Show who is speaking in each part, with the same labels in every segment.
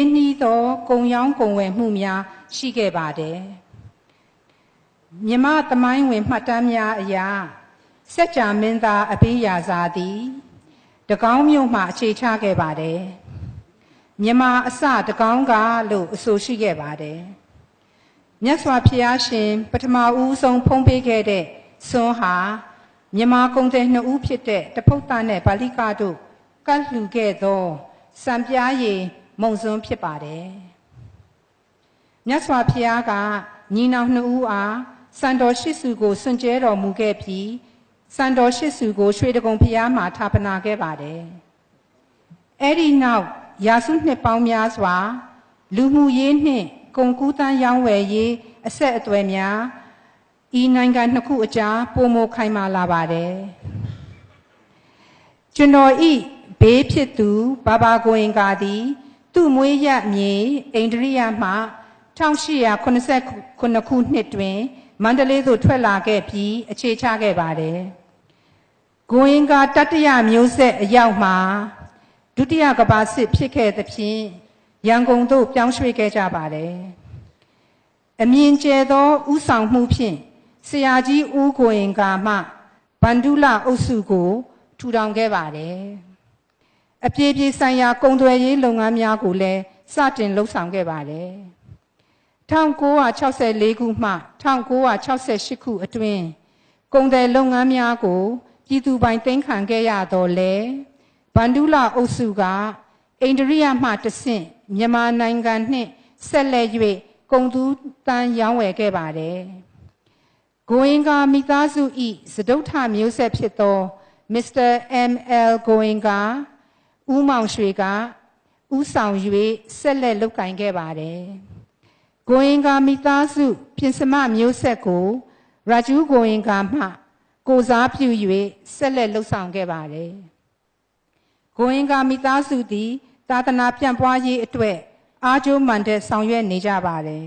Speaker 1: နီးသောကုံရောင်းကုံဝယ်မှုများရှိခဲ့ပါတယ်မြမသမိုင်းဝင်မှတ်တမ်းများအရာစက်ကြာမင်းသားအဘေးရာဇာသည်တကောင်းမြို့မှအခြေချခဲ့ပါတယ်မြမအစတကောင်းကလို့အဆိုရှိခဲ့ပါတယ်မြတ်စွာဘုရားရှင်ပထမဦးဆုံးဖုံးပေးခဲ့တဲ့ဆွန်းဟာမြမကုံတဲ့နှစ်ဦးဖြစ်တဲ့တဖုတ်သားနဲ့ဗာလိကတို့ကတ်လှူခဲ့သောစံပြားရည်မုံစွန်းဖြစ်ပါတယ်မြတ်စွာဘုရားကညီနောင်နှစ်ဦးအားစံတော်ရှိစုကိုစွန့်ကြဲတော်မူခဲ့ပြီးစံတော်ရှိစုကိုရွှေတကုံဘုရားမှာဌာပနာခဲ့ပါတယ်အဲ့ဒီနောက်ရာစုနှစ်ပေါင်းများစွာလူမှုရေးနှင့်ကုန်ကူးတန်းရောင်းဝယ်ရေးအဆက်အသွယ်များဤနိုင်ငံနှစ်ခုအကြားပိုမိုခိုင်မာလာပါတယ်ကျွန်တော်ဤဘေးဖြစ်သူဘာဘာကိုရင်ကာသည်သူ့မွေးရမြေအိန္ဒြိယမှ1889ခုနှစ်တွင်မန္တလေးသို့ထွက်လာခဲ့ပြီးအခြေချခဲ့ပါတယ်ကိုရင်ကာတတိယမျိုးဆက်အရောက်မှာဒုတိယကမ္ဘာစစ်ဖြစ်ခဲ့သဖြင့်ရန်ကုန်သို့ပြောင်းရွှေ့ခဲ့ကြပါတယ်အမြင်ကျဲသောဥဆောင်မှုဖြင့်ဆရာကြီးဦးကိုရင်ကာမှဗန္ဓုလအုပ်စုကိုထူထောင်ခဲ့ပါတယ်အပြေပြေဆိုင်ရာကုန်သွယ်ရေးလုပ်ငန်းများကိုလည်းစတင်လှုပ်ဆောင်ခဲ့ပါတယ်1964ခုမှ1968ခုအတွင်းကုန်သည်လုပ်ငန်းများကိုပြည်သူပိုင်သိမ်းခံခဲ့ရတော့လေဗန္ဓုလအုပ်စုကအိန္ဒြိယမှတဆင့်မြန်မာနိုင်ငံနှင့်ဆက်လက်၍ကုန်သူတန်းရောင်းဝယ်ခဲ့ပါတယ်ဂိုရင်ကာမိသားစု၏စတုထမျိုးဆက်ဖြစ်သော Mr. M.L. ဂိုရင်ကာဦးမောင်ရွှေကဦးဆောင်၍ဆက်လက်လုပ်ကိုင်ခဲ့ပါတယ်ဂိုရင်ကာမိသားစုပြင်စမမျိုးဆက်ကိုရာဂျူးဂိုရင်ကာမှကိုစားပြု၍ဆက်လက်လှုပ်ဆောင်ခဲ့ပါတယ်ဂိုရင်ကာမိသားစုသည်သာသနာပြန့်ပွားရေးအတွက်အားကျိုးမှန်တဲ့ဆောင်ရွက်နေကြပါတယ်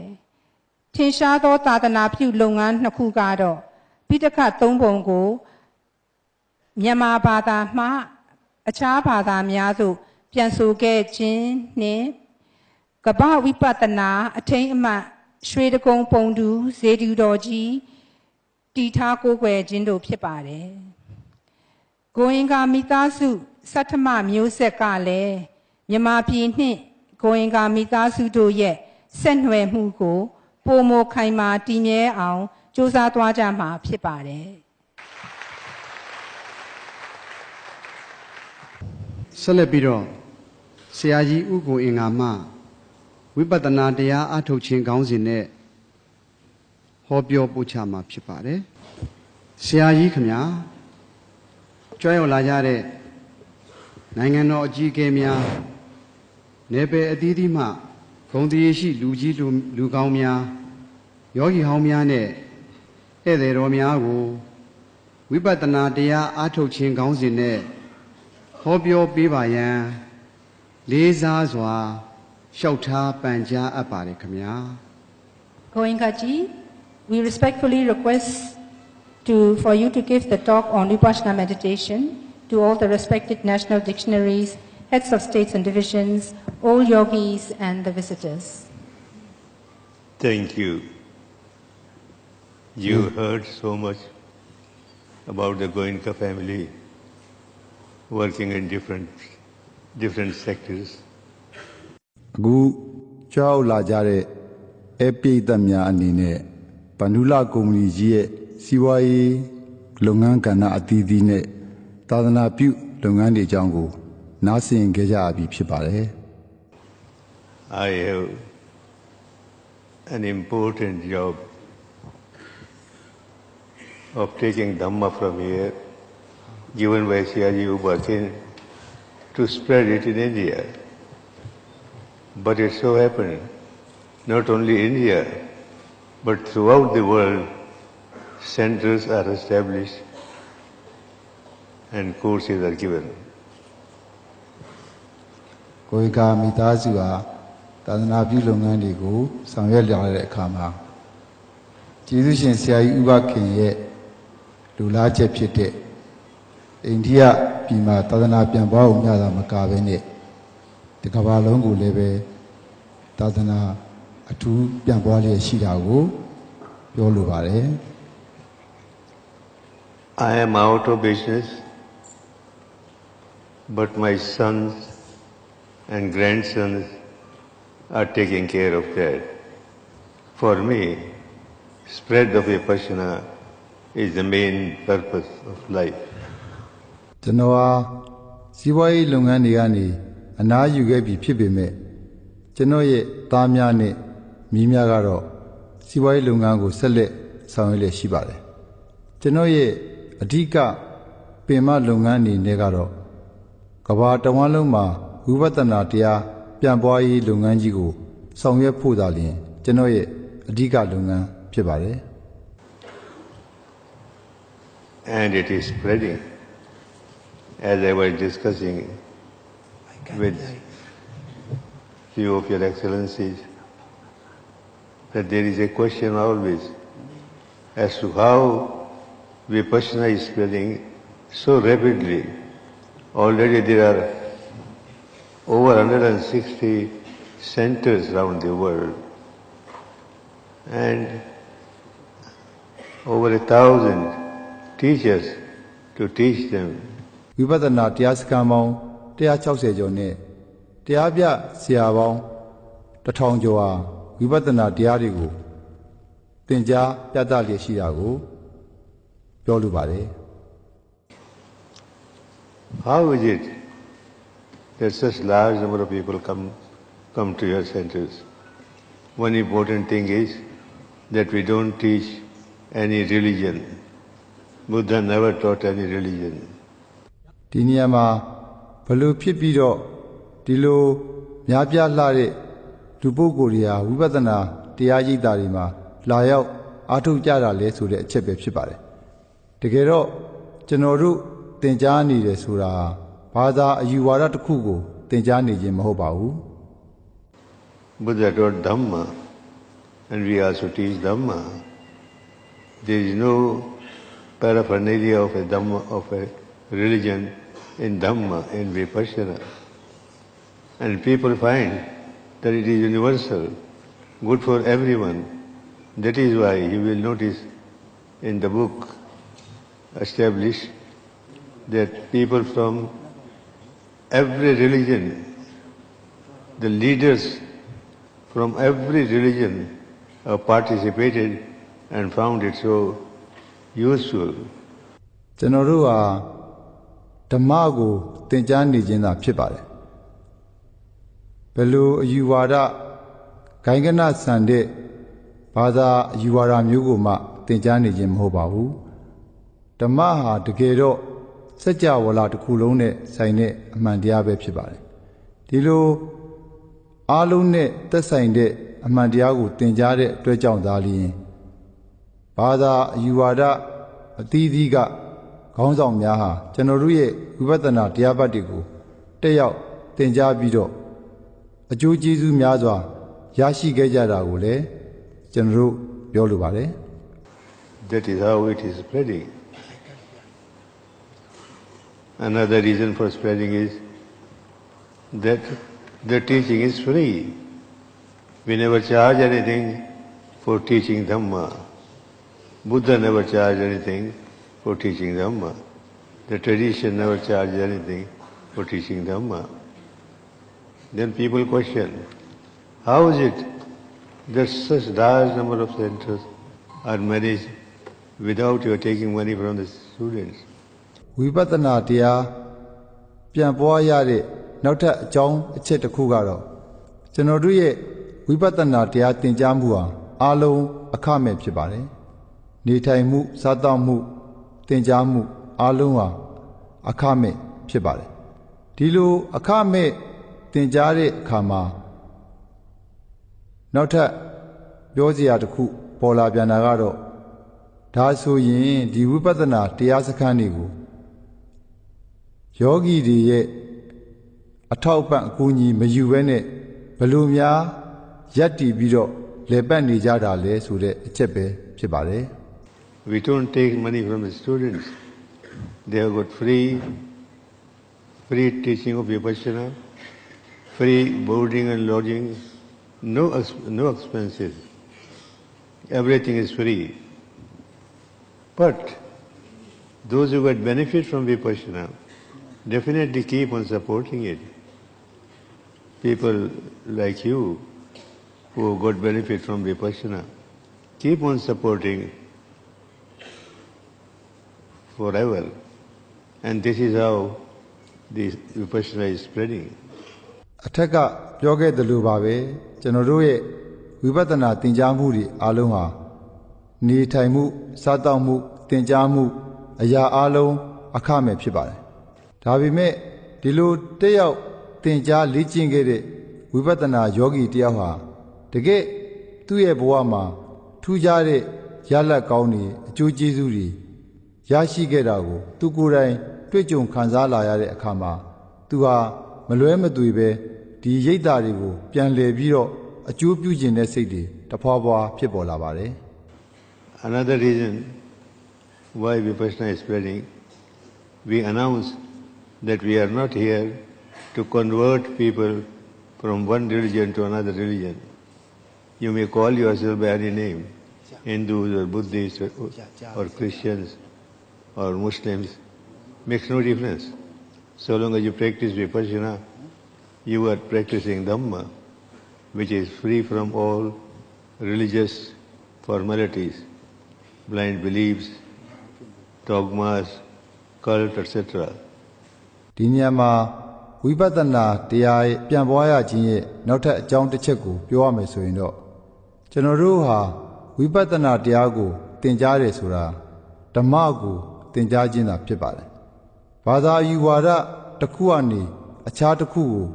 Speaker 1: ထင်ရှားသောသာသနာပြုလုပ်ငန်းနှစ်ခုကတော့ပိဋကသုံးပုံကိုမြန်မာဘာသာမှအခြားဘာသာများသို့ပြန်ဆိုခဲ့ခြင်းနှင့်ကမ္ဘာဝိပဿနာအထိမ်းအမှတ်ရွှေတကုံပုံတူဇေဒီတော်ကြီးတည်ထားကိုးကွယ်ခြင်းတို့ဖြစ်ပါတယ်ဂိုရင်ကာမိသားစုဆဋ္ဌမမျိုးဆက်ကလည်းမြန်မာပြည်နှင့်ဂိုရင်ကာမိသားစုတို့ရဲ့ဆက်နွယ်မှုကိုပိုမိုခိုင်မာတည်မြဲအောင်ကြိုးစားသွားကြမှာဖြစ်ပါတယ်
Speaker 2: ဆက်လက်ပြီးတော့ဆရာကြီးဦးကိုအင်္ဂါမှဝိပဿနာတရားအထုတ်ခြင်းခေါင်းစဉ်နဲ့ဟောပြောပို့ချမှာဖြစ်ပါတယ်ဆရာကြီးခင်ဗျာကြွရောက်လာကြတဲ့နိုင်ငံတော်အကြီးအကဲများနယ်ပယ်အသီးသီးမှဂုဏ်တည်ရှိလူကြီးလူကောင်းများယောဂီဟောင်းများနဲ့ဧည့်သည်တော်များကိုဝိပဿနာတရားအထုတ်ခြင်းခေါင်းစဉ်နဲ့ဟောပြောပေးပါရန်လေးစားစွာလျှောက်ထားပန်ကြားအပ်ပါတယ်ခင်ဗျာ
Speaker 1: Goenkaji, we respectfully request for you to give the talk on Vipassana meditation to all the respected national dictionaries, heads of states and divisions, all yogis and the visitors.
Speaker 3: Thank you. You heard so much about the Goenka family working in different sectors.
Speaker 4: အခုကြောက်လာကြတဲ့ပိဋကများအနေနဲ့ဗန္ဓုလကုမ္ပဏီကြီးရဲ့စီးပွားရေးလုပ်ငန်းကဏ္ဍအသီးသီးနဲ့သာသနာပြုလုပ်ငန်းတွေအကြောင်းကိုနားဆင်ကြကြပြီဖြစ်ပါတယ်
Speaker 3: I have an important job of taking Dhamma from here, given by Siaji Ubakin, to spread it in India. But it so happened, not only India, but throughout the world, centers are established and courses are given.
Speaker 4: ကိုယ်ကမိသားစုဟာသာသနာပြုလုပ်ငန်းတွေကိုဆောင်ရွက်လာတဲ့အခါမှာကျေးဇူးရှင်ဆရာကြီးဥပခင်ရဲ့လူလားချက်ဖြစ်တဲ့အိန္ဒိယပြည်မှာသာသနာပြန်ပွားအောင်ညတာမကဘဲနဲ့ဒီကမ္ဘာလုံးကိုလည်းပဲ သာသနာအထူးပြန်ပွားလျက်ရှိတာကိုပြောလိုပါတယ်
Speaker 3: I am out of business, but my sons and grandsons are taking care of that. For me, spread of Vipassana is the main purpose of life.
Speaker 4: ကျွန်တော်ဟာစီးပွားရေးလုပ်ငန်းတွေကနေအနားယူခဲ့ပြီဖြစ်ပေမဲ့ကျွန်တော်ရဲ့သားများနဲ့မိများကတော့စီးပွားရေးလုပ်ငန်းကိုဆက်လက်ဆောင်ရွက်လျက်ရှိပါတယ်ကျွန်တော်ရဲ့အဓိကပင်မလုပ်ငန်းတွေနဲ့ကတော့ကမ္ဘာတဝန်းလုံးမှာဝိပဿနာတရားပြန်ပွားရေးလုပ်ငန်းကြီးကိုဆောင်ရွက်ဖို့သာလျှင်ကျွန်တော်ရဲ့အဓိကလုပ်ငန်းဖြစ်ပါတယ်
Speaker 3: And it is spreading. As I was discussing with few of your excellencies, that there is a question always as to how Vipassana is spreading so rapidly. Already there are over 160 centers around the world and over 1,000 teachers to teach them.
Speaker 4: ဝိပဿနာတရားစခန်းပေါင်း160ကျော်နဲ့တရားပြဆရာပေါင်း1000ကျော်ဟာဝိပဿနာတရားတွေကိုသင်ကြားပြသလျက်ရှိတာကိုပြောလိုပါတယ်
Speaker 3: How is it that such large number of people come to your centers? One important thing is that we don't teach any religion. Buddha never taught any religion.
Speaker 4: ဒီနေရာမှာဘလို့ဖြစ်ပြီးတော့ဒီလိုများပြားလှတဲ့လူပုဂ္ဂိုလ်တွေဟာဝိပဿနာတရားရိပ်တာတွေမှာလာရောက်အားထုတ်ကြတာလဲဆိုတဲ့အချက်ပဲဖြစ်ပါတယ်တကယ်တော့ကျွန်တော်တို့သင်ကြားနေတယ်ဆိုတာဘာသာအယူဝါဒတစ်ခုကိုသင်ကြားနေခြင်းမဟုတ်ပါဘူး
Speaker 3: Buddha taught Dhamma and we also teach Dhamma. There is no paraphernalia of a Dhamma, of a religion in Dhamma, in Vipassana. And people find that it is universal, good for everyone. That is why you will notice in the book established that people from every religion, the leaders from every religion have participated and found it so useful.
Speaker 4: ကျွန်တော်တို့ဟာဓမ္မကိုသင်ကြားနေခြင်းသာဖြစ်ပါတယ်ဘယ်လိုအယူဝါဒဂိုင်းကနဆန်တဲ့ဘာသာအယူဝါဒမျိုးကိုမှသင်ကြားနေခြင်းမဟုတ်ပါဘူးဓမ္မဟာတကယ်တော့စัจ java လာတစ်ခုလုံးနဲ့ဆိုင်တဲ့အမှန်တရားပဲဖြစ်ပါတယ်ဒီလိုအားလုံးနဲ့သက်ဆိုင်တဲ့အမှန်တရားကိုသင်ကြားတဲ့အတွက်ကြောင့်သာလျှင်ဘာသာအယူဝါဒအသီးသီးကခေါင်းဆောင်များဟာကျွန်တော်တို့ရဲ့ဝိပဿနာတရားပတ်တွေကိုတက်ရောက်သင်ကြားပြီးတော့အကျိုးကျေးဇူးများစွာရရှိခဲ့ကြတာကိုလည်းကျွန်တော်တို့ပြောလိုပါတယ်
Speaker 3: That is how it is spreading. Another reason for spreading is that the teaching is free. We never charge anything for teaching Dhamma. Buddha never charged anything for teaching Dhamma. The tradition never charged anything for teaching Dhamma. Then people question, how is it that such large number of centers are managed without you taking money from the students?
Speaker 4: ဝိပဿနာတရားပြန်ပွားရတဲ့နောက်ထပ်အကြောင်းအချက်တစ်ခုကတော့ကျွန်တော်တို့ရဲ့ဝိပဿနာတရားသင်ကြားမှုဟာအားလုံးအခမဲ့ဖြစ်ပါတယ်။နေထိုင်မှုစားသောက်မှုသင်ကြားမှုအားလုံးဟာအခမဲ့ဖြစ်ပါတယ်။ဒီလိုအခမဲ့သင်ကြားတဲ့အခါမှာနောက်ထပ်ပြောစရာတစ်ခုပေါ်လာပြန်တာကတော့ဒါဆိုရင်ဒီဝိပဿနာတရားစခန်းတွေကိုယောဂီတွေရဲ့အထောက်ပံ့အကူအညီမယူဘဲနဲ့ဘယ်လိုများရပ်တည်ပြီးတော့လည်ပတ်နေကြတာလဲဆိုတဲ့အချက်ပဲဖြစ်ပါတယ်
Speaker 3: We don't take money from the students. They have got free teaching of Vipassana, free boarding and lodging, no expenses. Everything is free. But those who get benefit from Vipassana definitely keep on supporting it. People like you who got benefit from Vipassana keep on supporting forever. And this is how the Vipassana is spreading.
Speaker 4: အထက်ကပြောခဲ့သလိုပါပဲကျွန်တော်တို့ရဲ့ဝိပဿနာသင်ကြားမှုတွေအားလုံးဟာနေထိုင်မှုစားသောက်မှုသင်ကြားမှုအရာအားလုံးအခမဲ့ဖြစ်ပါတယ်ဒါပေမဲ့ဒီလိုတက်ရောက်သင်ကြားလေ့ကျင့်ခဲ့တဲ့ဝိပဿနာယောဂီတယောက်ဟာတကယ်သူ့ရဲ့ဘဝမှာထူးခြားတဲ့ရလဒ်ကောင်းတွေအကျိုးကျေးဇူးတွေရရှိခဲ့တာကိုသူကိုယ်တိုင်တွေ့ကြုံခံစားလာရတဲ့အခါမှာသူဟာမလွဲမသွေပဲဒီရိပ်သာတွေကိုပြန်လည်ပြီးတော့အကျိုးပြုခြင်းတဲ့စိတ်တွေတဖွာဖွာဖြစ်ပေါ်လာပါတယ်
Speaker 3: Another reason why Vipassana is spreading, we announce that we are not here to convert people from one religion to another religion. You may call yourself by any name, Hindus or Buddhists or Christians or Muslims, makes no difference. So long as you practice Vipassana, you are practicing Dhamma, which is free from all religious formalities, blind beliefs, dogmas, cult, etc.
Speaker 4: ဒီနေရာမှာဝိပဿနာတရားရဲ့ပြန်ပွားရခြင်းရဲ့နောက်ထပ်အကြောင်းတစ်ချက်ကိုပြောရမယ်ဆိုရင်တော့ကျွန်တော်တို့ဟာဝိပဿနာတရားကိုသင်ကြားတယ်ဆိုတာဓမ္မကိုသင်ကြားခြင်းသာဖြစ်ပါတယ်။ဘာသာယူဝါဒတစ်ခုကနေအခြားတစ်ခုကို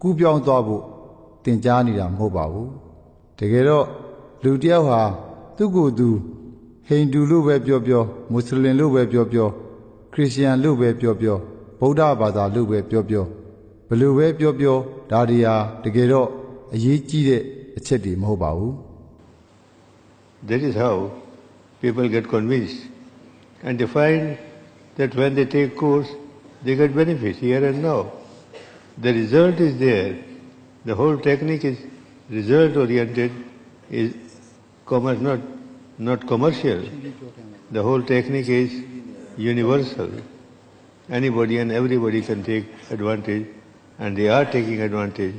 Speaker 4: ကူးပြောင်းသွားဖို့သင်ကြားနေတာမဟုတ်ပါဘူး။တကယ်တော့လူတစ်ယောက်ဟာသူ့ကိုယ်သူဟိန္ဒူလို့ပဲပြောပြောမွတ်စလင်လို့ပဲပြောပြောခရစ်ယာန်လို့ပဲပြောပြောဗုဒ္ဓဘာသာလို့ပဲပြောပြောဘယ်လိုပဲပြောပြောဒါတွေဟာတကယ်တော့အရေးကြီးတဲ့အချက်တွေမဟုတ်ပါဘူး
Speaker 3: That is how people get convinced and they find that when they take course they get benefit here and now. The result is there. The whole technique is result oriented, is not commercial. The whole technique is universal. Anybody and everybody can take advantage, and they are taking advantage,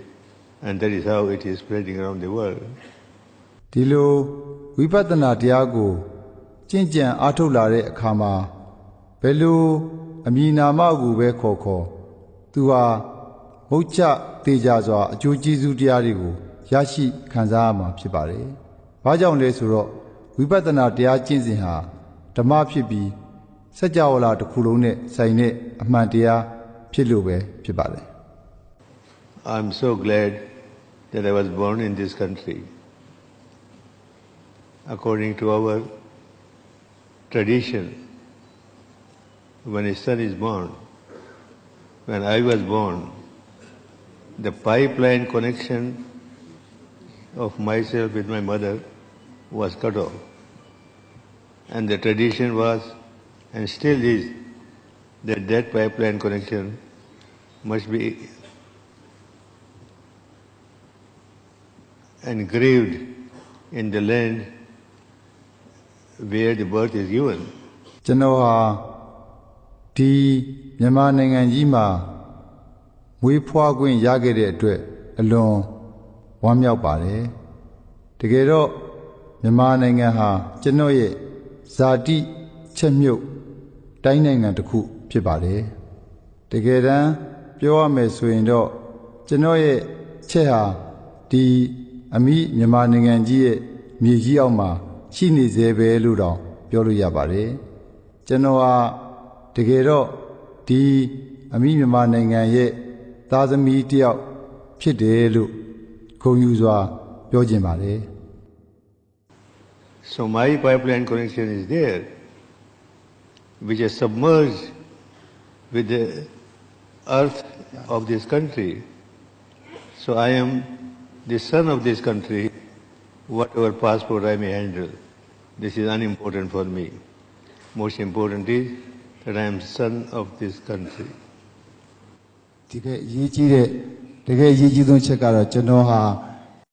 Speaker 3: and that is how it is spreading around the world.
Speaker 4: ဒီလိုဝိပဿနာတရားကိုကျင့်ကြံအားထုတ်လာတဲ့အခါမှာဘယ်လိုအမည်နာမကိုပဲခေါ်သူဟာမုတ်ချတေကြစွာအကျိုးကျေးဇူးတရားတွေကိုရရှိခံစားရမှာဖြစ်ပါတယ်။ဘာကြောင့်လဲဆိုတော့ဝိပဿနာတရားကျင့်စဉ်ဟာဓမ္မဖြစ်ပြီးစัจ java လာတစ်ခုလုံးနဲ့ဆိုင်တဲ့အမှန်တရားဖြစ်လို့ပဲဖြစ်ပါတယ်
Speaker 3: I'm so glad that I was born in this country. According to our tradition, when a son is born, when I was born, the pipeline connection of myself with my mother was cut off. And the tradition was, and still is, that pipeline connection must be engraved in the land where the birth is given.
Speaker 4: ကျွန်တော်ဟာဒီမြန်မာနိုင်ငံကြီးမှာမွေးဖွားခွင့်ရခဲ့တဲ့အတွက်အလွန်ဝမ်းမြောက်ပါတယ်တကယ်တော့မြန်မာနိုင်ငံဟာကျွန်တော်ရဲ့ဇာတိချက်မြုပ်တိုင်းနိုင်ငံတစ်ခုဖြစ်ပါတယ်တကယ်တမ်းပြောရမယ်ဆိုရင်တော့ကျွန်တော်ရဲ့ချက်ဟာဒီအမိမြန်မာနိုင်ငံကြီးရဲ့မြေကြီးအောက်မှာရှိနေသေးပဲလို့တောင်ပြောလို့ရပါတယ်ကျွန်တော်ဟာတကယ်တော့ဒီအမိမြန်မာနိုင်ငံရဲ့သားသမီးတယောက်ဖြစ်တယ်လို့ဂုဏ်ယူစွာပြောချင်ပါတယ်
Speaker 3: So my pipeline connection is there, which is submerged with the earth of this country. So I am the son of this country, whatever passport I may handle. This is unimportant for me. Most important is that I am son of this country.
Speaker 4: တကယ်အရေးကြီးဆုံးချက်ကတော့ကျွန်တော်ဟာ